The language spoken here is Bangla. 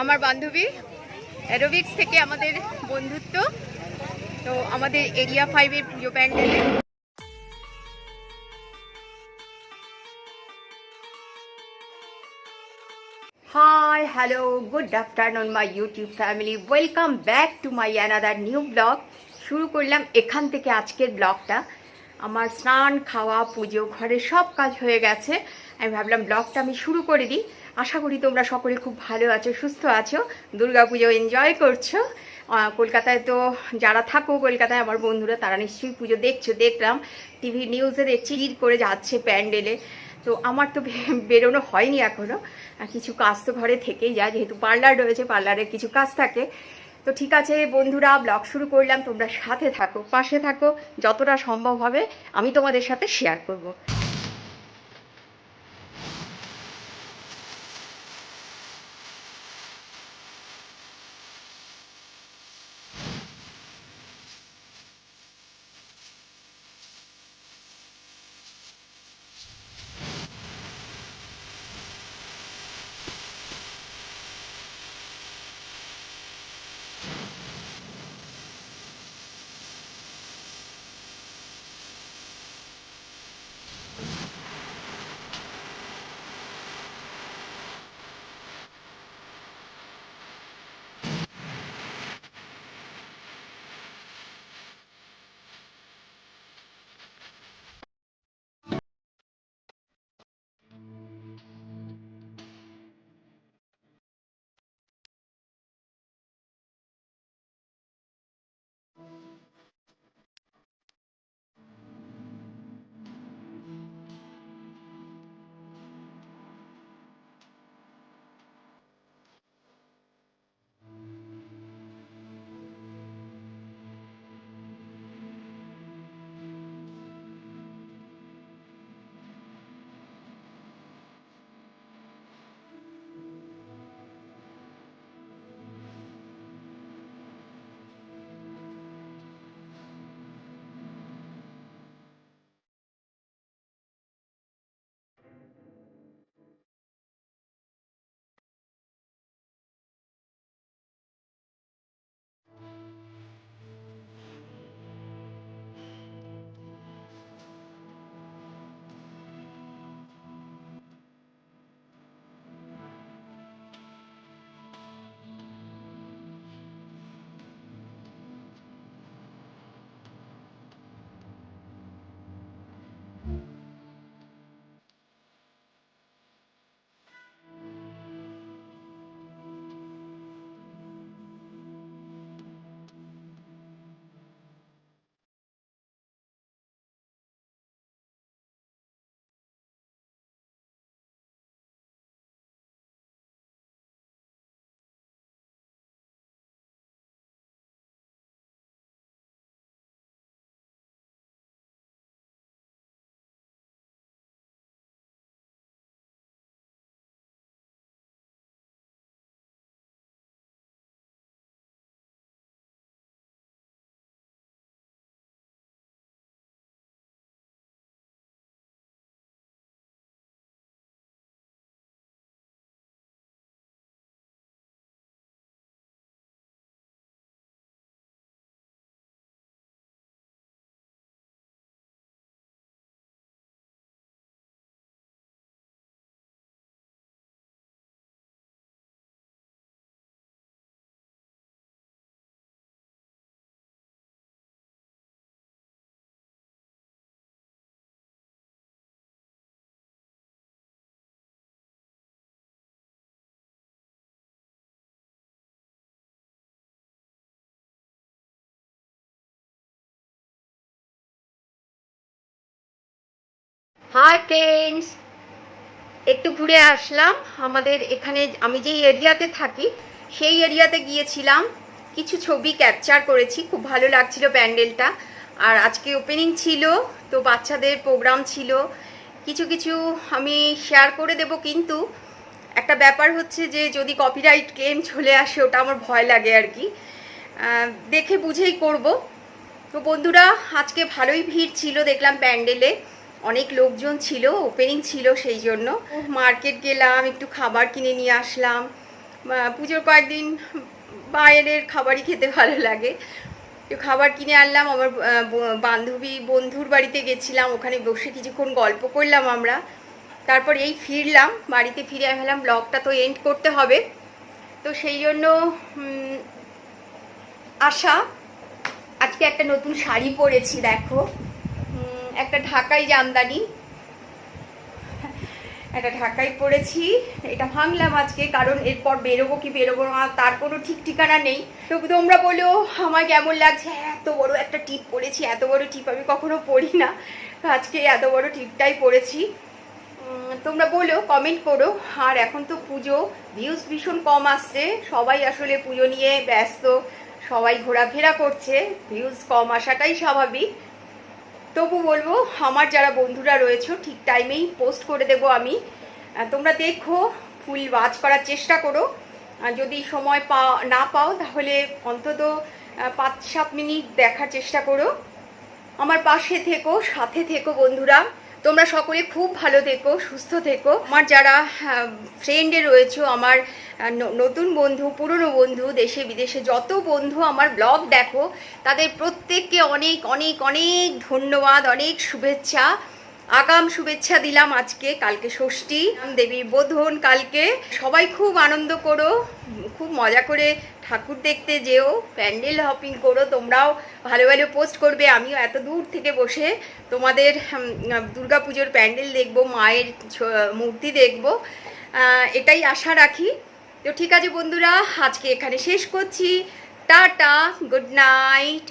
আমার বান্ধবী অ্যারোবিক্স থেকে আমাদের বন্ধুত্ব, তো আমাদের এরিয়া 5-এর পুজো প্যান্ডেলে hi hello good afternoon my YouTube family, welcome back to my another new blog. শুরু করলাম এখান থেকে আজকের ব্লগটা। আমার স্নান খাওয়া পুজো ঘরের সব কাজ হয়ে গেছে, আমি ভাবলাম ব্লগটা আমি শুরু করে দিই। আশা করি তোমরা সকলে খুব ভালো আছো, সুস্থ আছো, দুর্গাপুজো এনজয় করছো। কলকাতায় তো যারা থাকো কলকাতায় আমার বন্ধুরা, তারা নিশ্চয়ই পুজো দেখছো। দেখলাম টিভি নিউজে দেখছি ভিড় করে যাচ্ছে প্যান্ডেলে। তো আমার তো বেরোনো হয়নি এখনও, কিছু কাজ তো ঘরে থেকেই যায়, যেহেতু পার্লার রয়েছে, পার্লারের কিছু কাজ থাকে। তো ঠিক আছে বন্ধুরা, ব্লগ শুরু করলাম, তোমরা সাথে থাকো, পাশে থাকো, যতটা সম্ভব হবে আমি তোমাদের সাথে শেয়ার করব। হাই ফ্রেন্ডস, একটু ঘুরে আসলাম। আমাদের এখানে আমি যেই এরিয়াতে থাকি সেই এরিয়াতে গিয়েছিলাম, কিছু ছবি ক্যাপচার করেছি, খুব ভালো লাগছিল প্যান্ডেলটা। আর আজকে ওপেনিং ছিল, তো বাচ্চাদের প্রোগ্রাম ছিল, কিছু কিছু আমি শেয়ার করে দেব। কিন্তু একটা ব্যাপার হচ্ছে যে যদি কপিরাইট ক্লেম চলে আসে, ওটা আমার ভয় লাগে আর কি, দেখে বুঝেই করব। তো বন্ধুরা, আজকে ভালোই ভিড় ছিল দেখলাম প্যান্ডেলে। অনেক লোকজন ছিল, ওপেনিং ছিল, সেই জন্য মার্কেট গেলাম, একটু খাবার কিনে নিয়ে আসলাম। পুজোর কয়েকদিন বাইরের খাবারই খেতে ভালো লাগে। একটু খাবার কিনে আনলাম। আমার বন্ধুর বাড়িতে গেছিলাম, ওখানে বসে কিছুক্ষণ গল্প করলাম আমরা। তারপর এই ফিরলাম, বাড়িতে ফিরে আমি ভাবলাম ব্লগটা তো এন্ড করতে হবে, তো সেই জন্য আসা। আজকে একটা নতুন শাড়ি পরেছি, দেখো, একটা ঢাকাই জামদানি, একটা ঢাকাই পরেছি। এটা ভাঙলাম আজকে, কারণ এরপর বেরোবো কি বেরোবো না তার কোনো ঠিক ঠিকানা নেই। তো তোমরা বলো আমার কেমন লাগছে। এত বড় একটা টিপ পরেছি, এত বড় টিপ আমি কখনো পরি না, আজকে এত বড় টিপটাই পরেছি। তোমরা বলো, কমেন্ট করো। আর এখন তো পুজো, ভিউজ ভীষণ কম আসছে, সবাই আসলে পুজো নিয়ে ব্যস্ত, সবাই ঘোরাফেরা করছে, ভিউজ কম আসাটাই স্বাভাবিক। তবু বলবো আমার যারা বন্ধুরা রয়েছে ঠিক টাইমেই পোস্ট করে দেবো আমি। তোমরা দেখো, ফুল ওয়াচ করার চেষ্টা করো। যদি সময় না পাও তাহলে অন্তত 5-7 মিনিট দেখার চেষ্টা করো। আমার পাশে থেকো, সাথে থেকো বন্ধুরা। তোমরা সকলে খুব ভালো থেকো, সুস্থ থেকো। আমার যারা ফ্রেন্ডে রয়েছে, আমার নতুন বন্ধু, পুরনো বন্ধু, দেশে বিদেশে যত বন্ধু আমার ব্লগ দেখো, তাদের প্রত্যেককে অনেক অনেক অনেক ধন্যবাদ, অনেক শুভেচ্ছা, আগাম শুভেচ্ছা দিলাম। আজকে, কালকে ষষ্ঠী, দেবীর বোধন কালকে। সবাই খুব আনন্দ করো, খুব মজা করে ঠাকুর দেখতে যেও, প্যান্ডেল হপিং করো, তোমরাও ভালো ভালো পোস্ট করবে। আমিও এত দূর থেকে বসে তোমাদের দুর্গাপুজোর প্যান্ডেল দেখবো, মায়ের মূর্তি দেখবো, এটাই আশা রাখি। তো ঠিক আছে বন্ধুরা, আজকে এখানে শেষ করছি। Tata, good night.